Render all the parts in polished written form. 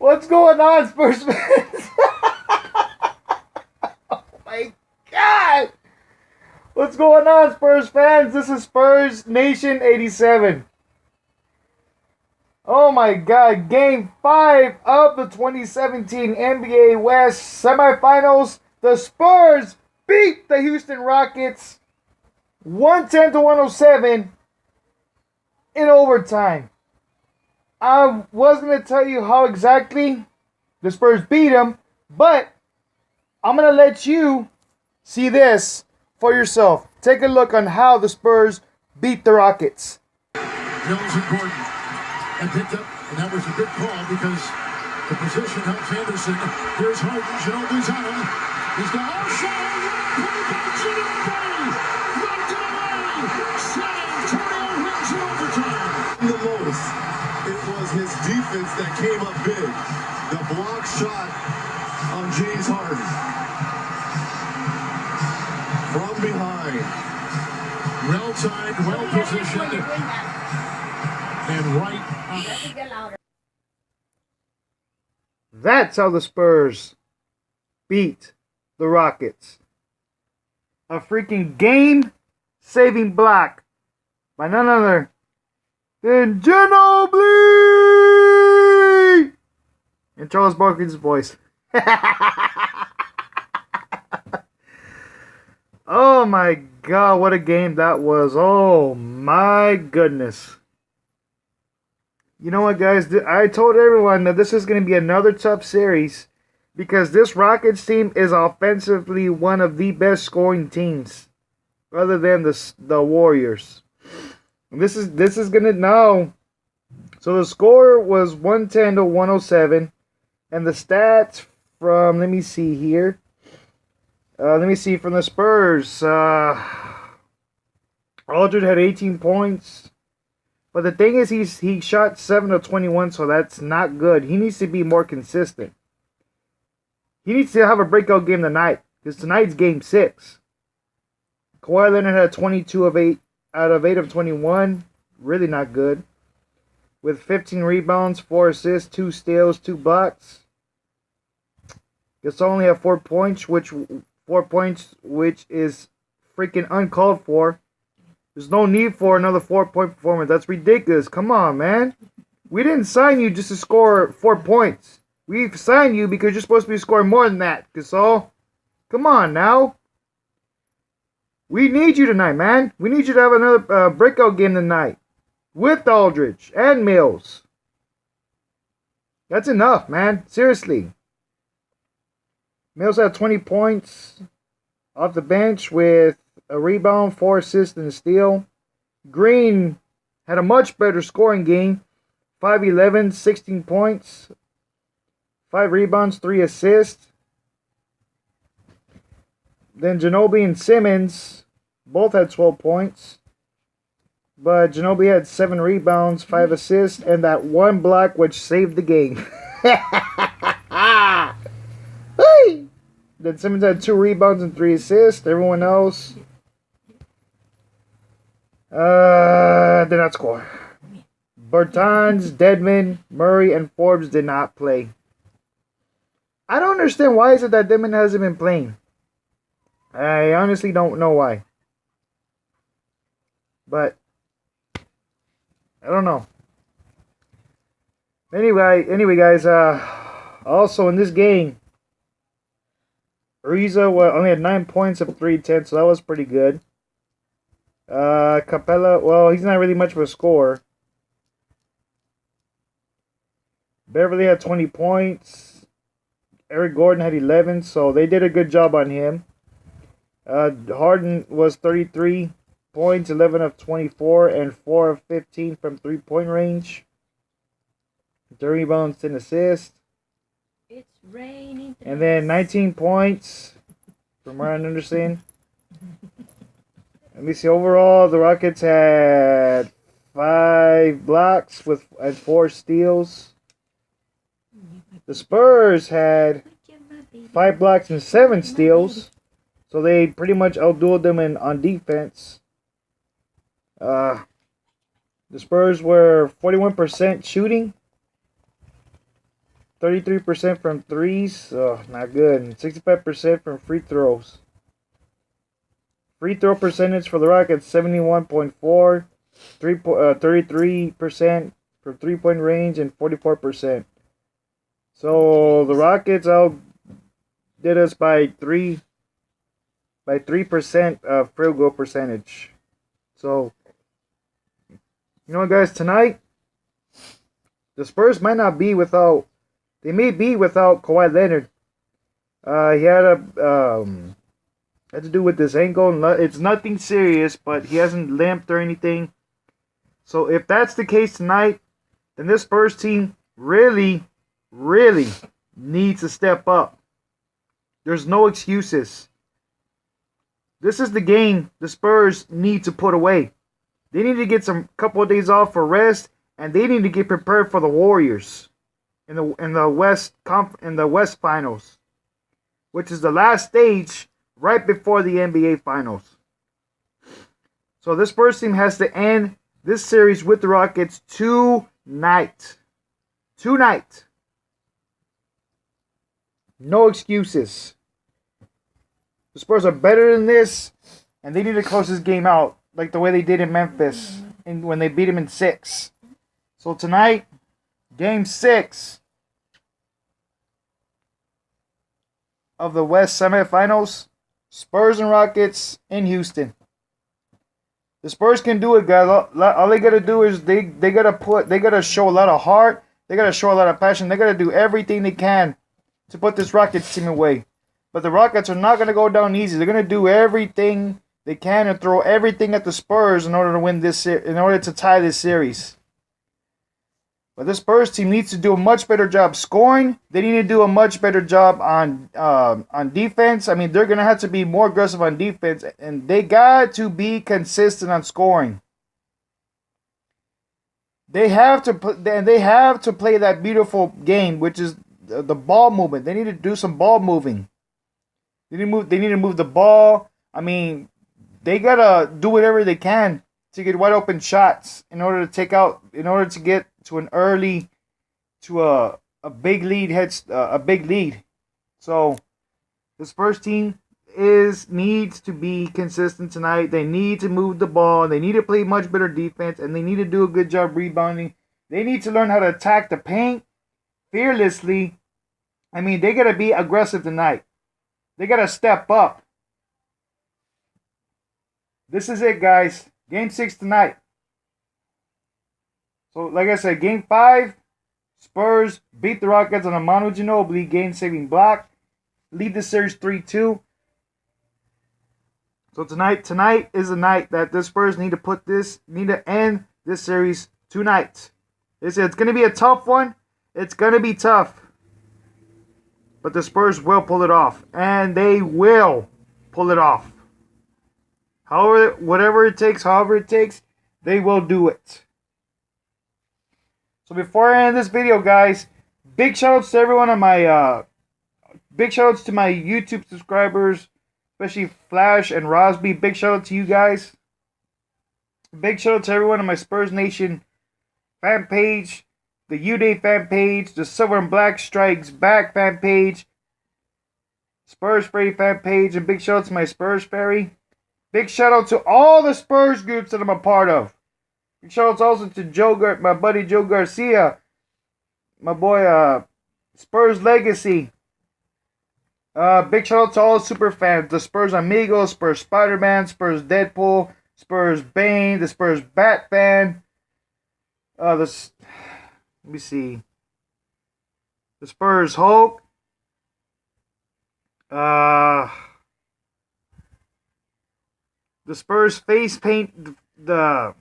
What's going on, Spurs fans? Oh my God! What's going on, Spurs fans? This is Spurs Nation 87. Oh my God, Game 5 of the 2017 NBA West Semifinals. The Spurs beat the Houston Rockets 110-107 in overtime. I was going to tell you how exactly the Spurs beat them, but I'm going to let you see this for yourself. Take a look on how the Spurs beat the Rockets. Jones and Gordon and picked up, and that was a good call because the position helps Anderson. Here's Harden. Ginobili's on him. He's got all shot. Put it back. Ginobili. Knocked it away. San Antonio wins in overtime. The most, it was his defense that came up big. The block shot on James Harden. From behind. Well timed, well positioned, and right on. That's how the Spurs beat the Rockets. A freaking game-saving block by none other than Ginobili! In Charles Barkley's voice. Oh my God, what a game that was. Oh my goodness. You know what, guys? I told everyone that this is going to be another tough series because this Rockets team is offensively one of the best scoring teams other than the Warriors. And this is going to now. So the score was 110-107 and the stats from, let me see here. Let me see from the Spurs. Aldridge had 18 points. But the thing is, he shot 7 of 21, so that's not good. He needs to be more consistent. He needs to have a breakout game tonight, because tonight's game 6. Kawhi Leonard had 22 of 8 out of 8 of 21. Really not good. With 15 rebounds, 4 assists, 2 steals, 2 blocks. Gasol only had 4 points, which is freaking uncalled for. There's no need for another 4-point performance. That's ridiculous. Come on, man. We didn't sign you just to score 4 points. We signed you because you're supposed to be scoring more than that, Gasol. Come on now. We need you tonight, man. We need you to have another breakout game tonight with Aldridge and Mills. That's enough, man. Seriously. Mills had 20 points off the bench with a rebound, 4 assists, and a steal. Green had a much better scoring game. 5-11, 16 points. 5 rebounds, 3 assists. Then Ginobili and Simmons both had 12 points. But Ginobili had 7 rebounds, 5 assists, and that 1 block which saved the game. Then Simmons had 2 rebounds and 3 assists. Everyone else did not score. Bertans, Dedmon, Murray, and Forbes did not play. I don't understand why is it that Dedmon hasn't been playing. I honestly don't know why. But I don't know. Anyway, guys. Also in this game, Ariza only had 9 points of 3-10, so that was pretty good. Capella, well, he's not really much of a scorer. Beverly had 20 points. Eric Gordon had 11, so they did a good job on him. Harden was 33 points, 11 of 24, and 4 of 15 from 3-point range. 3 rebounds, 10 assists. It's raining. And then 19 points from Ryan Anderson. Let me see. Overall, the Rockets had 5 blocks and 4 steals. The Spurs had 5 blocks and 7 steals. So they pretty much outdueled them on defense. The Spurs were 41% shooting. 33% from threes. Oh, not good. And 65% from free throws. Free throw percentage for the Rockets 71.4. 33% from 3-point range and 44%. So the Rockets outdid us by 3% of field goal percentage. So you know what, guys, tonight the Spurs might not be without. They may be without Kawhi Leonard. He had to do with this ankle. It's nothing serious, but he hasn't limped or anything. So if that's the case tonight, then this Spurs team really, really needs to step up. There's no excuses. This is the game the Spurs need to put away. They need to get some couple of days off for rest, and they need to get prepared for the Warriors in the West Finals, which is the last stage right before the NBA Finals. So this Spurs team has to end this series with the Rockets tonight. Tonight. No excuses. The Spurs are better than this, and they need to close this game out like the way they did in Memphis when they beat them in 6. So tonight, Game 6 of the West Semifinals, Spurs and Rockets in Houston. The Spurs can do it, guys. All they gotta do is they gotta show a lot of heart. They gotta show a lot of passion. They gotta do everything they can to put this Rockets team away. But the Rockets are not gonna go down easy. They're gonna do everything they can and throw everything at the Spurs in order to win this. In order to tie this series. But this Spurs team needs to do a much better job scoring. They need to do a much better job on defense. I mean, they're gonna have to be more aggressive on defense, and they got to be consistent on scoring. They have to play that beautiful game, which is the ball movement. They need to do some ball moving. They need to move the ball. I mean, they gotta do whatever they can to get wide open shots in order to get to an early, to a big lead, a big lead. So this first team needs to be consistent tonight. They need to move the ball. They need to play much better defense, and they need to do a good job rebounding. They need to learn how to attack the paint fearlessly. I mean, they gotta be aggressive tonight. They gotta step up. This is it, guys. Game 6 tonight. So, like I said, Game 5, Spurs beat the Rockets on a Manu Ginobili game-saving block. Lead the series 3-2. So tonight is the night that the Spurs need to end this series tonight. It's going to be a tough one. It's going to be tough. But the Spurs will pull it off. And they will pull it off. However it takes, they will do it. So before I end this video, guys, big shoutouts to everyone on my big shoutouts to my YouTube subscribers, especially Flash and Rosby. Big shout out to you guys. Big shout out to everyone on my Spurs Nation fan page, the U-Day fan page, the Silver and Black Strikes Back fan page, Spurs Fairy fan page, and big shout out to my Spurs Fairy. Big shout out to all the Spurs groups that I'm a part of. Big shout outs also to my buddy Joe Garcia, my boy Spurs Legacy. Big shout out to all the super fans, the Spurs Amigos, Spurs Spider-Man, Spurs Deadpool, Spurs Bane, the Spurs Batman. Let me see. The Spurs Hulk. The Spurs face paint, the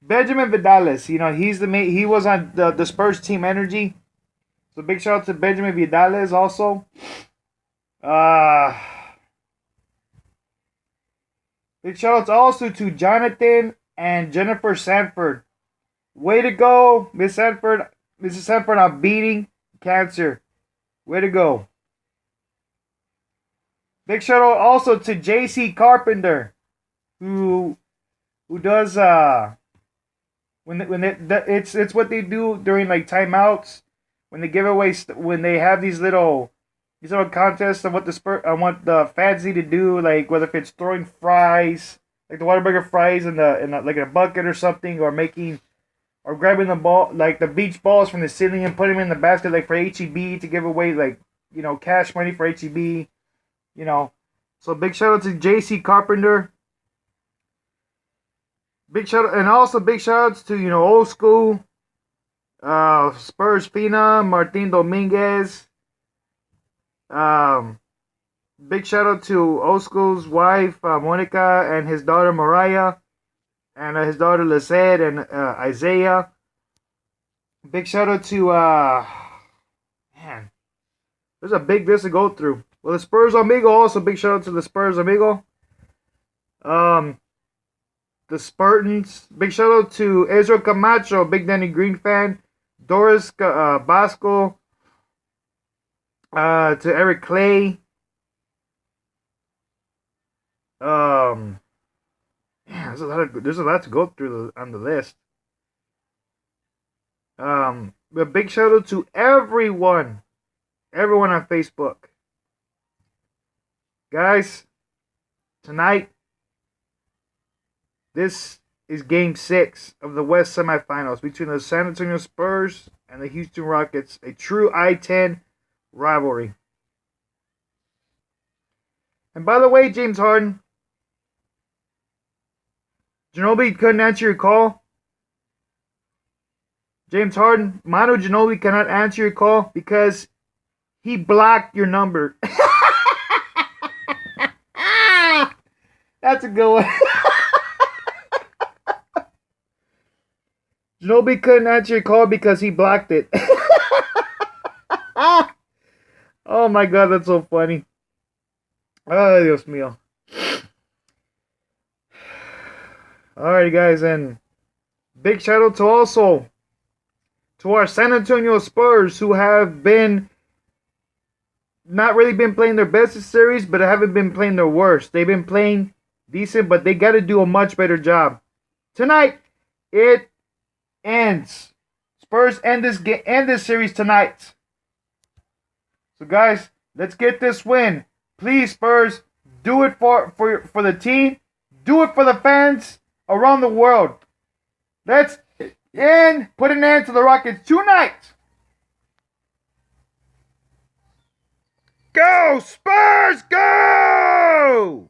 Benjamin Vidales. You know, he was on the Spurs team energy. So big shout out to Benjamin Vidales also. Big shout outs also to Jonathan and Jennifer Sanford. Way to go, Miss Sanford. Mrs. Sanford on beating cancer. Way to go. Big shout out also to JC Carpenter, who does It's what they do during like timeouts when they give away when they have these little contests of what the fans need to do, like whether if it's throwing fries, like the Whataburger fries in like a bucket or something, or grabbing the ball, like the beach balls from the ceiling and putting them in the basket, like for HEB to give away, like, cash money for HEB, So big shout out to JC Carpenter. Big shout out, and also big shout outs to old school, Spurs phenom Martin Dominguez. Big shout out to old school's wife Monica and his daughter Mariah, and his daughter Lizette and Isaiah. Big shout out to man, there's a big list to go through. Well, the Spurs Amigo, also big shout out to the Spurs Amigo. The Spartans, big shout out to Ezra Camacho, big Danny Green fan. Doris Basco, to Eric Clay. Man, there's a lot to go through on the list. A big shout out to everyone on Facebook. Guys, tonight, this is Game 6 of the West Semifinals between the San Antonio Spurs and the Houston Rockets, a true I-10 rivalry. And by the way, James Harden, Ginobili couldn't answer your call. James Harden, Manu Ginobili cannot answer your call because he blocked your number. That's a good one. Ginobili couldn't answer your call because he blocked it. Oh my god, that's so funny. Ay, Dios mío. Alrighty, guys, and big shout out to also to our San Antonio Spurs, who have not really been playing their best this series, but haven't been playing their worst. They've been playing decent, but they got to do a much better job. Tonight, it ends. Spurs end this series tonight. So, guys, let's get this win. Please, Spurs, do it for the team. Do it for the fans around the world. Let's put an end to the Rockets tonight. Go, Spurs, go!